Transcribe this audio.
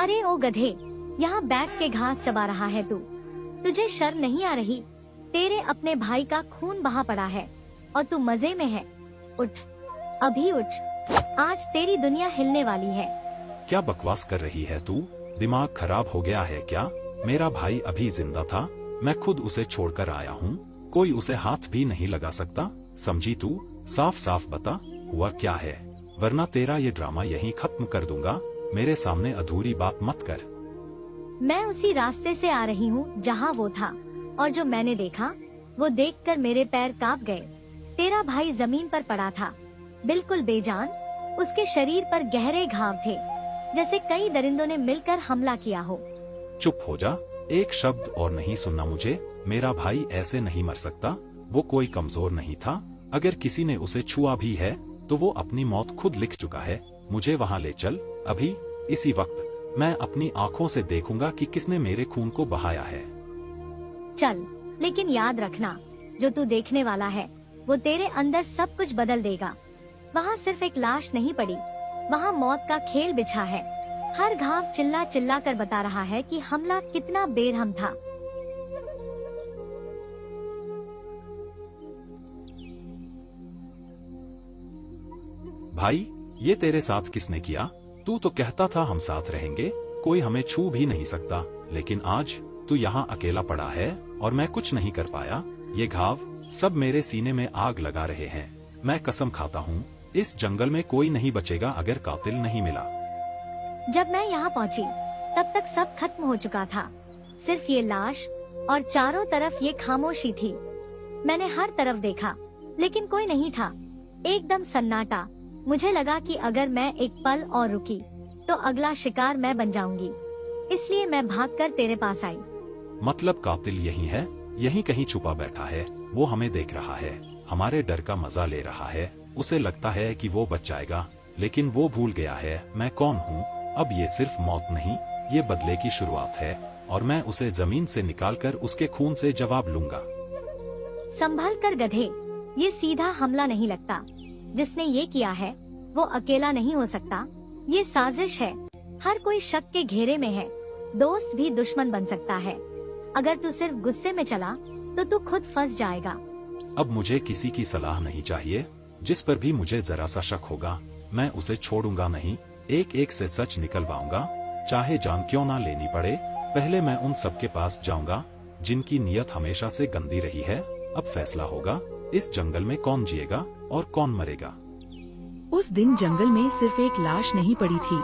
अरे ओ गधे, यहाँ बैठ के घास चबा रहा है तू। तुझे शर्म नहीं आ रही? तेरे अपने भाई का खून बहा पड़ा है और तू मजे में है। उठ, अभी उठ, आज तेरी दुनिया हिलने वाली है। क्या बकवास कर रही है तू? दिमाग खराब हो गया है क्या? मेरा भाई अभी जिंदा था, मैं खुद उसे छोड़कर आया हूँ। कोई उसे हाथ भी नहीं लगा सकता, समझी तू? साफ साफ बता, हुआ क्या है, वरना तेरा ये ड्रामा यहीं खत्म कर दूंगा। मेरे सामने अधूरी बात मत कर। मैं उसी रास्ते से आ रही हूँ जहाँ वो था, और जो मैंने देखा वो देखकर मेरे पैर कांप गए। तेरा भाई जमीन पर पड़ा था, बिल्कुल बेजान। उसके शरीर पर गहरे घाव थे, जैसे कई दरिंदों ने मिलकर हमला किया हो। चुप हो जा, एक शब्द और नहीं सुनना मुझे। मेरा भाई ऐसे नहीं मर सकता, वो कोई कमजोर नहीं था। अगर किसी ने उसे छुआ भी है तो वो अपनी मौत खुद लिख चुका है। मुझे वहाँ ले चल, अभी इसी वक्त। मैं अपनी आँखों से देखूंगा कि किसने मेरे खून को बहाया है। चल, लेकिन याद रखना, जो तू देखने वाला है वो तेरे अंदर सब कुछ बदल देगा। वहाँ सिर्फ एक लाश नहीं पड़ी, वहाँ मौत का खेल बिछा है। हर घाव चिल्ला चिल्ला कर बता रहा है कि हमला कितना बेरहम था। भाई, ये तेरे साथ किसने किया? तू तो कहता था हम साथ रहेंगे, कोई हमें छू भी नहीं सकता, लेकिन आज तू यहाँ अकेला पड़ा है और मैं कुछ नहीं कर पाया। ये घाव सब मेरे सीने में आग लगा रहे हैं। मैं कसम खाता हूँ, इस जंगल में कोई नहीं बचेगा अगर कातिल नहीं मिला। जब मैं यहाँ पहुँची तब तक सब खत्म हो चुका था, सिर्फ ये लाश, और चारों तरफ ये खामोशी थी। मैंने हर तरफ देखा, लेकिन कोई नहीं था, एकदम सन्नाटा। मुझे लगा कि अगर मैं एक पल और रुकी तो अगला शिकार मैं बन जाऊंगी, इसलिए मैं भागकर तेरे पास आई। मतलब कातिल यही है, यहीं कहीं छुपा बैठा है। वो हमें देख रहा है, हमारे डर का मजा ले रहा है। उसे लगता है कि वो बच जाएगा, लेकिन वो भूल गया है मैं कौन हूँ। अब ये सिर्फ मौत नहीं, ये बदले की शुरुआत है, और मैं उसे जमीन से निकालकर उसके खून से जवाब लूंगा। संभल कर गधे, ये सीधा हमला नहीं लगता। जिसने ये किया है वो अकेला नहीं हो सकता, ये साजिश है। हर कोई शक के घेरे में है, दोस्त भी दुश्मन बन सकता है। अगर तू सिर्फ गुस्से में चला तो तू खुद फंस जाएगा। अब मुझे किसी की सलाह नहीं चाहिए। जिस पर भी मुझे जरा सा शक होगा मैं उसे छोड़ूंगा नहीं, एक एक से सच निकलवाऊंगा, चाहे जान क्यों ना लेनी पड़े। पहले मैं उन सबके पास जाऊंगा जिनकी नीयत हमेशा से गंदी रही है। अब फैसला होगा, इस जंगल में कौन जिएगा और कौन मरेगा। उस दिन जंगल में सिर्फ एक लाश नहीं पड़ी थी,